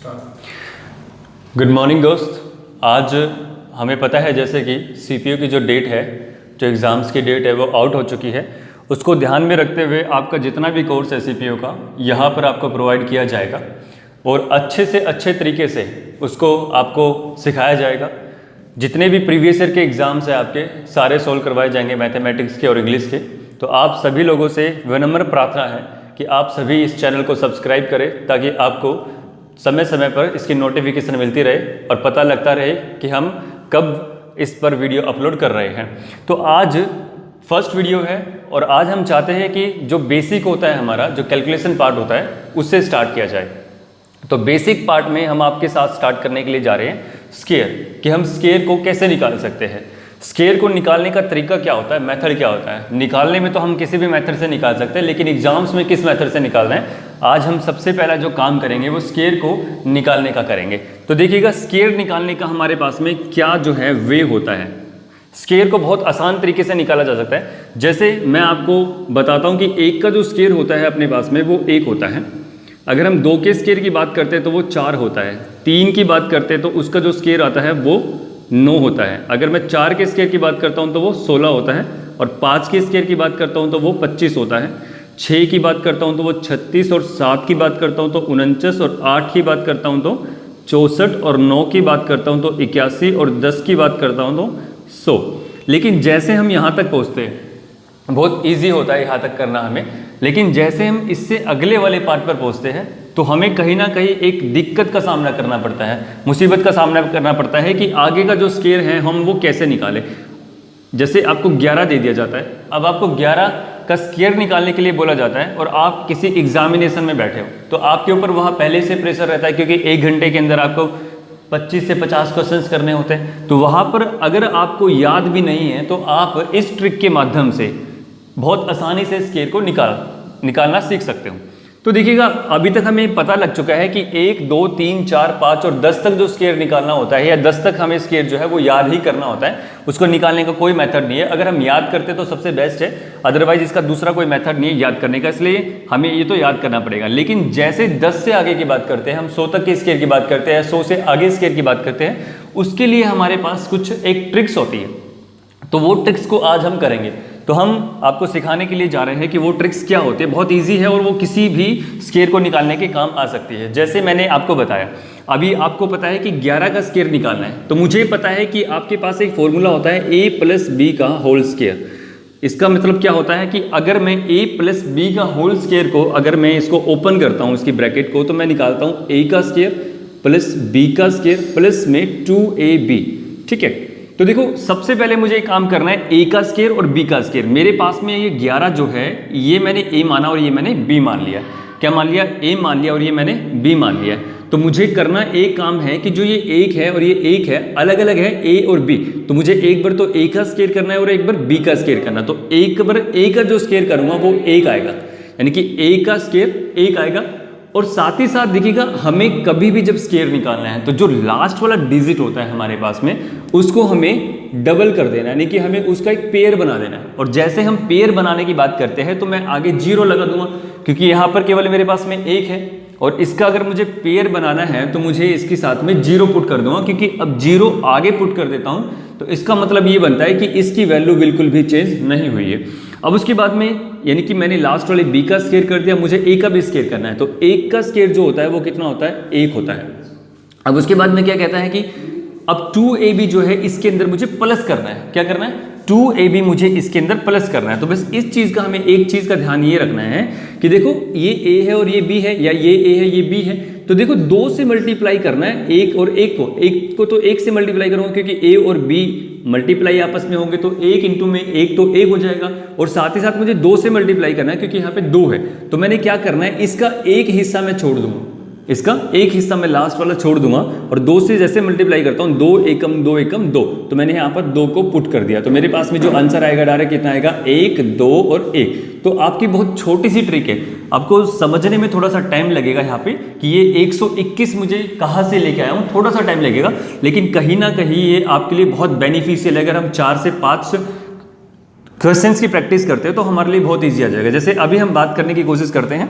Good morning दोस्त। आज हमें पता है जैसे कि सीपीयू की जो डेट है, जो एग्ज़ाम्स की डेट है वो आउट हो चुकी है। उसको ध्यान में रखते हुए आपका जितना भी कोर्स है सीपीयू का यहाँ पर आपको प्रोवाइड किया जाएगा और अच्छे से अच्छे तरीके से उसको आपको सिखाया जाएगा। जितने भी प्रीवियस ईयर के एग्ज़ाम्स हैं आपके सारे सोल्व करवाए जाएंगे, मैथमेटिक्स के और इंग्लिश के। तो आप सभी लोगों से विनम्र प्रार्थना है कि आप सभी इस चैनल को सब्सक्राइब करें ताकि आपको समय समय पर इसकी नोटिफिकेशन मिलती रहे और पता लगता रहे कि हम कब इस पर वीडियो अपलोड कर रहे हैं। तो आज फर्स्ट वीडियो है और आज हम चाहते हैं कि जो बेसिक होता है हमारा, जो कैलकुलेशन पार्ट होता है, उससे स्टार्ट किया जाए। तो बेसिक पार्ट में हम आपके साथ स्टार्ट करने के लिए जा रहे हैं स्केयर, कि हम स्केयर को कैसे निकाल सकते हैं। स्केयर को निकालने का तरीका क्या होता है, मेथड क्या होता है। निकालने में तो हम किसी भी मेथड से निकाल सकते हैं, लेकिन एग्जाम्स में किस मेथड से निकालना है, आज हम सबसे पहला जो काम करेंगे वो स्केयर को निकालने का करेंगे। तो देखिएगा स्केयर निकालने का हमारे पास में क्या जो है वे होता है। स्केयर को बहुत आसान तरीके से निकाला जा सकता है। जैसे मैं आपको बताता हूँ कि एक का जो स्केयर होता है अपने पास में वो 1 होता है। अगर हम 2 के स्केयर की बात करते हैं तो वो 4 होता है। 3 की बात करते हैं तो उसका जो स्केयर आता है वो 9 होता है। अगर मैं 4 के स्केयर की बात करता हूँ तो वो 16 होता है और 5 के स्केयर की बात करता हूँ तो वो 25 होता है। 6 की बात करता हूँ तो वो 36 और 7 की बात करता हूँ तो 49 और 8 की बात करता हूँ तो 64 और 9 की बात करता हूँ तो 81 और 10 की बात करता हूँ तो 100। लेकिन जैसे हम यहाँ तक पहुँचते हैं, बहुत इजी होता है यहाँ तक करना हमें, लेकिन जैसे हम इससे अगले वाले पार्ट पर पहुँचते हैं तो हमें कहीं ना कहीं एक दिक्कत का सामना करना पड़ता है, मुसीबत का सामना करना पड़ता है कि आगे का जो स्केयर है हम वो कैसे निकालें। जैसे आपको 11 दे दिया जाता है, अब आपको 11 का स्केयर निकालने के लिए बोला जाता है और आप किसी एग्जामिनेशन में बैठे हो तो आपके ऊपर वहाँ पहले से प्रेशर रहता है, क्योंकि 1 घंटे के अंदर आपको 25 से 50 क्वेश्चंस करने होते हैं। तो वहाँ पर अगर आपको याद भी नहीं है तो आप इस ट्रिक के माध्यम से बहुत आसानी से स्केयर को निकालना सीख सकते हो। तो देखिएगा अभी तक हमें पता लग चुका है कि 1, 2, 3, 4, 5 और 10 तक जो स्केयर निकालना होता है या 10 तक हमें स्केयर जो है वो याद ही करना होता है। उसको निकालने का कोई मेथड नहीं है। अगर हम याद करते तो सबसे बेस्ट है, अदरवाइज इसका दूसरा कोई मेथड नहीं है याद करने का, इसलिए हमें ये तो याद करना पड़ेगा। लेकिन जैसे 10 से आगे की बात करते हैं, हम 100 तक के स्केयर की बात करते हैं, 100 से आगे स्केयर की बात करते हैं, उसके लिए हमारे पास कुछ एक ट्रिक्स होती है। तो वो ट्रिक्स को आज हम करेंगे। तो हम आपको सिखाने के लिए जा रहे हैं कि वो ट्रिक्स क्या होती है। बहुत इजी है और वो किसी भी स्केयर को निकालने के काम आ सकती है। जैसे मैंने आपको बताया, अभी आपको पता है कि 11 का स्केयर निकालना है, तो मुझे पता है कि आपके पास एक फॉर्मूला होता है a + b का होल स्केयर। इसका मतलब क्या होता है कि अगर मैं a + b का होल स्केयर को, अगर मैं इसको ओपन करता हूँ इसकी ब्रैकेट को, तो मैं निकालता हूँ a का स्केयर प्लस b का स्केयर प्लस में 2ab। ठीक है, तो देखो सबसे पहले मुझे एक काम करना है, a का स्केयर और b का स्केयर। मेरे पास में ये 11 जो है ये मैंने a माना और ये मैंने b मान लिया। क्या मान लिया? a मान लिया और ये मैंने b मान लिया। तो मुझे करना एक काम है कि जो ये 1 है और ये 1 है, अलग अलग है a और b। तो मुझे एक बार तो a का स्केयर करना है और एक बार b का स्केयर करना है। तो एक बार a का जो स्केयर करूंगा वो 1 आएगा, यानी कि a का स्केयर 1 आएगा। और साथ ही साथ देखिएगा हमें कभी भी जब स्केयर निकालना है तो जो लास्ट वाला डिजिट होता है हमारे पास में उसको हमें डबल कर देना है, यानी कि हमें उसका एक पेयर बना देना है। और जैसे हम पेयर बनाने की बात करते हैं तो मैं आगे 0 लगा दूंगा, क्योंकि यहाँ पर केवल मेरे पास में 1 है और इसका अगर मुझे पेयर बनाना है तो मुझे इसके साथ में 0 पुट कर दूंगा, क्योंकि अब 0 आगे पुट कर देता हूँ तो इसका मतलब ये बनता है कि इसकी वैल्यू बिल्कुल भी चेंज नहीं हुई है। अब उसके बाद में यानी कि मैंने लास्ट वाले b का स्केयर कर दिया, मुझे a का भी स्केयर करना है। तो 1 का स्केयर जो होता है वो कितना होता है? 1 होता है। अब उसके बाद में क्या कहता है कि अब 2ab जो है इसके अंदर मुझे प्लस करना है। क्या करना है? 2ab मुझे इसके अंदर प्लस करना है। तो बस इस चीज़ का हमें एक चीज़ का ध्यान ये रखना है कि देखो ये a है और ये b है, या ये a है ये b है। तो देखो 2 से मल्टीप्लाई करना है, 1 और 1 को। 1 को तो 1 से मल्टीप्लाई करूँगा क्योंकि a और b मल्टीप्लाई आपस में होंगे, तो 1 इंटू में 1 तो 1 हो जाएगा। और साथ ही साथ मुझे 2 से मल्टीप्लाई करना है क्योंकि यहाँ पे 2 है। तो मैंने क्या करना है, इसका एक हिस्सा मैं छोड़ दूंगा, इसका एक हिस्सा मैं लास्ट वाला छोड़ दूंगा और 2 से जैसे मल्टीप्लाई करता हूँ 2 एकम 2 एकम 2, तो मैंने यहाँ पर 2 को पुट कर दिया। तो मेरे पास में जो आंसर आएगा डायरेक्ट कितना आएगा? 1, 2 और 1। तो आपकी बहुत छोटी सी ट्रिक है, आपको समझने में थोड़ा सा टाइम लगेगा यहाँ पे कि ये 121 मुझे कहाँ से लेके आया हूँ, थोड़ा सा टाइम लगेगा, लेकिन कहीं ना कहीं ये आपके लिए बहुत बेनिफिशियल है। अगर हम 4 से 5 क्वेश्चंस की प्रैक्टिस करते हैं तो हमारे लिए बहुत ईजी आ जाएगा। जैसे अभी हम बात करने की कोशिश करते हैं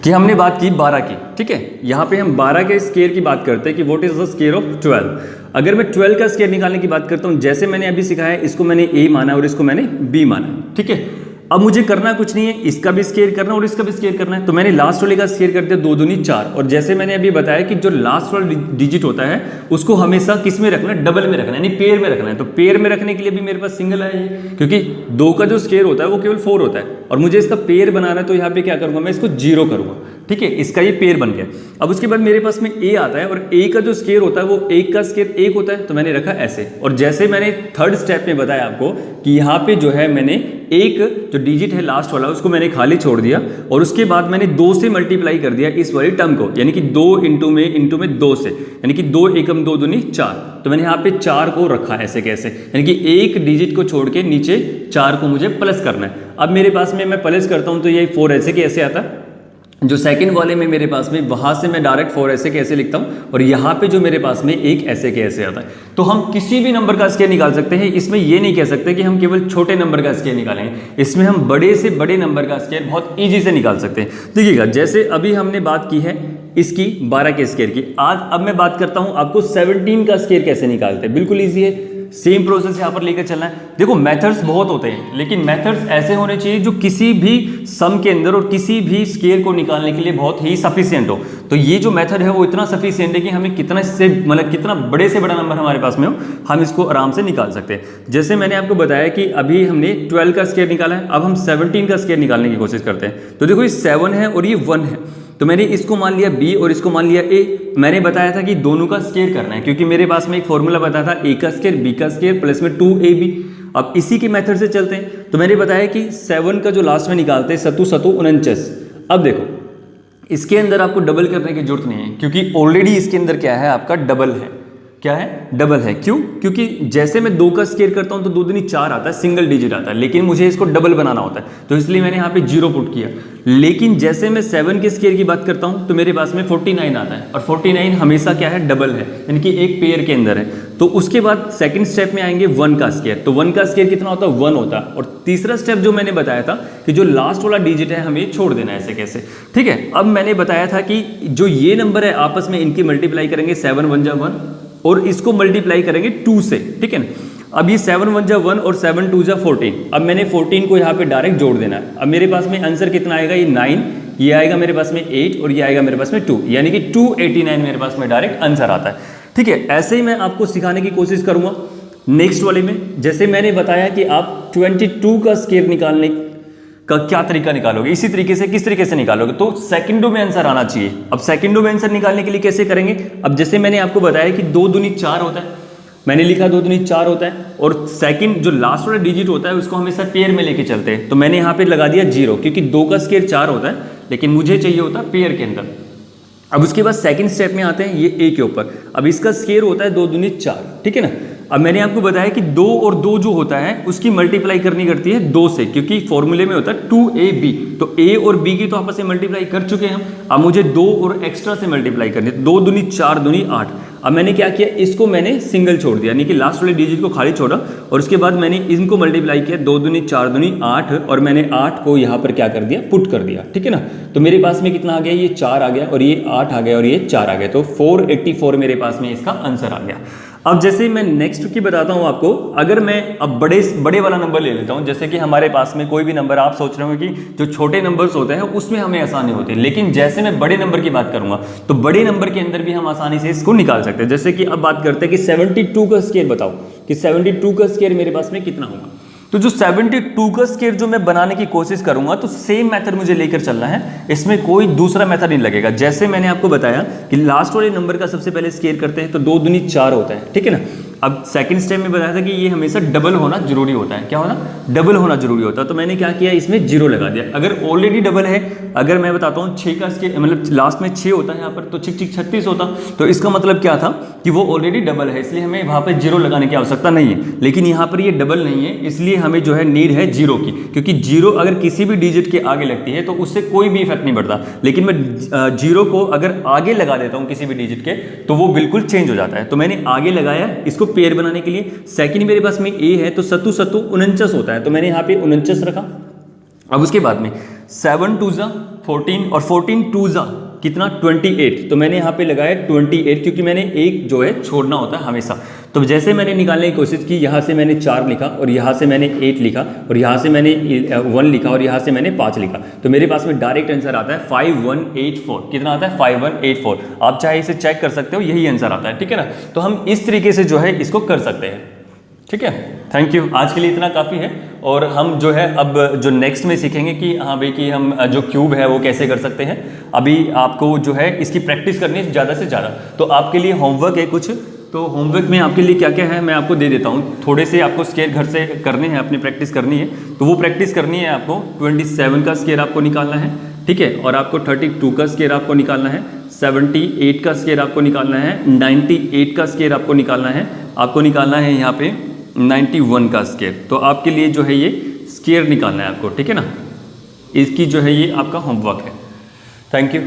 कि हमने बात की 12 की, ठीक है। यहाँ पे हम 12 के स्क्वायर की बात करते हैं कि what is the square of 12। अगर मैं 12 का स्क्वायर निकालने की बात करता हूँ, जैसे मैंने अभी सिखाया है, इसको मैंने a माना और इसको मैंने b माना, ठीक है। अब मुझे करना कुछ नहीं है, इसका भी स्क्वायर करना और इसका भी स्क्वायर करना है। तो मैंने लास्ट वाले का स्क्वायर कर दिया, 2 दूनी 4। और जैसे मैंने अभी बताया कि जो लास्ट वाला डिजिट होता है उसको हमेशा किस में रखना है, डबल में रखना है, यानी पेयर में रखना है। तो पेयर में रखने के लिए भी मेरे पास सिंगल है, क्योंकि 2 का जो स्क्वायर होता है वो केवल 4 होता है और मुझे इसका पेयर बनाना है। तो यहाँ पे क्या करूँगा, मैं इसको 0 करूँगा, ठीक है। इसका ये पेयर बन गया। अब उसके बाद मेरे पास में a आता है और a का जो स्क्वायर होता है वो 1 का स्क्वायर 1 होता है, तो मैंने रखा ऐसे। और जैसे मैंने थर्ड स्टेप में बताया आपको कि यहाँ पे जो है मैंने एक जो डिजिट है लास्ट वाला उसको मैंने खाली छोड़ दिया और उसके बाद मैंने 2 से मल्टीप्लाई कर दिया इस वाली टर्म को, यानी कि 2 इंटू में 2 से, यानी कि 2 एकम 2 दूनी 4। तो मैंने यहाँ पे 4 को रखा ऐसे कैसे, यानी कि एक डिजिट को छोड़ के नीचे 4 को मुझे प्लस करना है। अब मेरे पास में मैं प्लस करता हूँ तो ये 4 ऐसे के ऐसे आता है। जो सेकंड वाले में मेरे पास में वहां से मैं डायरेक्ट 4 ऐसे कैसे लिखता हूं और यहाँ पे जो मेरे पास में एक ऐसे के ऐसे आता है। तो हम किसी भी नंबर का स्क्वायर निकाल सकते हैं। इसमें ये नहीं कह सकते कि हम केवल छोटे नंबर का स्क्वायर निकालेंगे, इसमें हम बड़े से बड़े नंबर का स्क्वायर बहुत ईजी से निकाल सकते हैं। देखिएगा, जैसे अभी हमने बात की है इसकी 12 के स्क्वायर की, आज अब मैं बात करता हूं आपको 17 का स्क्वायर कैसे निकालते हैं। बिल्कुल ईजी है, सेम प्रोसेस यहाँ पर लेकर चलना है। देखो मेथड्स बहुत होते हैं, लेकिन मेथड्स ऐसे होने चाहिए जो किसी भी सम के अंदर और किसी भी स्क्वायर को निकालने के लिए बहुत ही सफिशिएंट हो। तो ये जो मेथड है वो इतना सफिशिएंट है कि हमें कितना से मतलब कितना बड़े से बड़ा नंबर हमारे पास में हो, हम इसको आराम से निकाल सकते हैं। जैसे मैंने आपको बताया कि अभी हमने 12 का स्क्वायर निकाला है, अब हम 17 का स्क्वायर निकालने की कोशिश करते हैं। तो देखो ये 7 है और ये 1 है, तो मैंने इसको मान लिया b और इसको मान लिया a। मैंने बताया था कि दोनों का स्क्वायर करना है, क्योंकि मेरे पास में एक फॉर्मूला बताया था a का स्क्वायर b का स्क्वायर प्लस में 2ab। अब इसी के मेथड से चलते हैं। तो मैंने बताया कि 7 का जो लास्ट में निकालते हैं सतु 49। अब देखो इसके अंदर आपको डबल करने की जरूरत नहीं है, क्योंकि ऑलरेडी इसके अंदर क्या है, आपका डबल है। क्या है, डबल है। क्यों? क्योंकि जैसे मैं 2 का स्क्वायर करता हूं तो 2 दूनी 4 आता है, सिंगल डिजिट आता है, लेकिन मुझे इसको डबल बनाना होता है, तो इसलिए मैंने यहाँ पे 0 पुट किया। लेकिन जैसे मैं 7 के स्क्वायर की बात करता हूं तो मेरे पास में 49 आता है, और 49 हमेशा क्या है, डबल है, यानी कि एक पेयर के अंदर है। तो उसके बाद सेकंड स्टेप में आएंगे 1 का स्क्वायर। तो 1 का स्क्वायर कितना होता है, 1 होता है। और तीसरा स्टेप जो मैंने बताया था कि जो लास्ट वाला डिजिट है हमें छोड़ देना है ऐसे कैसे, ठीक है। अब मैंने बताया था कि जो ये नंबर है आपस में इनकी मल्टीप्लाई करेंगे, 7 1 जा 1 और इसको मल्टीप्लाई करेंगे 2 से, ठीक है ना। अब ये 7 1 जा 1 और 7 2 जा 14। अब मैंने 14 को यहाँ पे डायरेक्ट जोड़ देना है। अब मेरे पास में आंसर कितना आएगा, ये 9, ये आएगा मेरे पास में 8 और ये आएगा मेरे पास में 2, यानी कि 289 मेरे पास में डायरेक्ट आंसर आता है, ठीक है। ऐसे ही मैं आपको सिखाने की कोशिश करूंगा नेक्स्ट वाले में। जैसे मैंने बताया कि आप 22 का स्क्वायर निकालने का क्या तरीका निकालोगे, इसी तरीके से किस तरीके से निकालोगे, तो सेकंडों में आंसर आना चाहिए। अब सेकंडों में आंसर निकालने के लिए कैसे करेंगे, अब जैसे मैंने आपको बताया कि 2 दूनी 4 होता है, मैंने लिखा 2 दूनी 4 होता है, और सेकंड जो लास्ट वाला डिजिट होता है उसको हमेशा पेयर में लेके चलते हैं। तो मैंने यहाँ पे लगा दिया 0, क्योंकि 2 का स्क्वायर 4 होता है, लेकिन मुझे चाहिए होता है पेयर के अंदर। अब उसके बाद सेकंड स्टेप में आते हैं ये a के ऊपर। अब इसका स्क्वायर होता है 2 दूनी 4, ठीक है ना। अब मैंने आपको बताया कि 2 और 2 जो होता है उसकी मल्टीप्लाई करनी करती है 2 से, क्योंकि फॉर्मूले में होता है 2ab। तो a और b की तो आपस में मल्टीप्लाई कर चुके हैं हम, अब मुझे 2 और एक्स्ट्रा से मल्टीप्लाई करनी है। 2 दूनी 4 दूनी 8। अब मैंने क्या किया, इसको मैंने सिंगल छोड़ दिया, यानी कि लास्ट वाले डिजिट को खाली छोड़ा, और उसके बाद मैंने इनको मल्टीप्लाई किया 2 दूनी 4 दूनी 8, और मैंने 8 को यहाँ पर क्या कर दिया, पुट कर दिया, ठीक है ना। तो मेरे पास में कितना आ गया, ये 4 आ गया और ये 8 आ गया और ये 4 आ गया, तो 484 मेरे पास में इसका आंसर आ गया। अब जैसे मैं नेक्स्ट की बताता हूं आपको, अगर मैं अब बड़े वाला नंबर ले लेता हूं, जैसे कि हमारे पास में कोई भी नंबर, आप सोच रहे हो कि जो छोटे नंबर्स होते हैं उसमें हमें आसानी होती है, लेकिन जैसे मैं बड़े नंबर की बात करूंगा तो बड़े नंबर के अंदर भी हम आसानी से इसको निकाल सकते हैं। जैसे कि अब बात करते हैं कि 72 का स्क्वायर बताओ कि 72 का स्क्वायर मेरे पास में कितना होगा। तो जो 72 का स्क्वायर जो मैं बनाने की कोशिश करूंगा, तो सेम मेथड मुझे लेकर चलना है, इसमें कोई दूसरा मेथड नहीं लगेगा। जैसे मैंने आपको बताया कि लास्ट वाले नंबर का सबसे पहले स्क्वायर करते हैं, तो 2 दूनी 4 होता है, ठीक है ना। अब सेकंड स्टेप में बताया था कि ये हमेशा डबल होना जरूरी होता है। क्या होना, डबल होना जरूरी होता है। तो मैंने क्या किया, इसमें 0 लगा दिया। अगर ऑलरेडी डबल है, अगर मैं बताता हूँ 6 का स्क्वायर, मतलब लास्ट में 6 होता है यहाँ पर, तो 36 होता, तो इसका मतलब क्या था कि वो ऑलरेडी डबल है, इसलिए हमें वहाँ पर 0 लगाने की आवश्यकता नहीं है। लेकिन यहाँ पर ये डबल नहीं है, इसलिए हमें जो है नीड है 0 की, क्योंकि 0 अगर किसी भी डिजिट के आगे लगती है तो उससे कोई भी इफेक्ट नहीं पड़ता। लेकिन मैं 0 को अगर आगे लगा देता हूँ किसी भी डिजिट के, तो वो बिल्कुल चेंज हो जाता है। तो मैंने आगे लगाया इसको पेयर बनाने के लिए। सेकंड मेरे पास में a है, तो सतु 49 होता है, तो मैंने यहाँ पे 49 रखा। अब उसके बाद में 7 2 जा 14 और 14 टू ज़ा कितना 28, तो मैंने यहाँ पे लगाया 28 क्योंकि मैंने एक जो है छोड़ना होता है हमेशा। तो जैसे मैंने निकालने की कोशिश की, यहाँ से मैंने 4 लिखा और यहाँ से मैंने 8 लिखा और यहाँ से मैंने 1 लिखा और यहाँ से मैंने 5 लिखा, तो मेरे पास में डायरेक्ट आंसर आता है 5184। कितना आता है 5184। आप चाहे इसे चेक कर सकते हो, यही आंसर आता है, ठीक है ना। तो हम इस तरीके से जो है इसको कर सकते हैं, ठीक है। थैंक यू, आज के लिए इतना काफ़ी है। और हम जो है अब जो नेक्स्ट में सीखेंगे कि हाँ भाई कि हम जो क्यूब है वो कैसे कर सकते हैं। अभी आपको जो है इसकी प्रैक्टिस करनी है ज़्यादा से ज़्यादा। तो आपके लिए होमवर्क है कुछ, तो होमवर्क में आपके लिए क्या क्या है मैं आपको दे देता हूँ। थोड़े से आपको स्केयर घर से करने हैं, अपनी प्रैक्टिस करनी है। तो वो प्रैक्टिस करनी है आपको 27 का स्केयर आपको निकालना है, ठीक है। और आपको 32 का स्केयर आपको निकालना है, 78 का स्केयर आपको निकालना है, 98 का स्केयर आपको निकालना है, आपको निकालना है यहाँ पे 91 का स्केयर। तो आपके लिए जो है ये स्केयर निकालना है आपको, ठीक है ना। इसकी जो है ये आपका होमवर्क है। Thank you.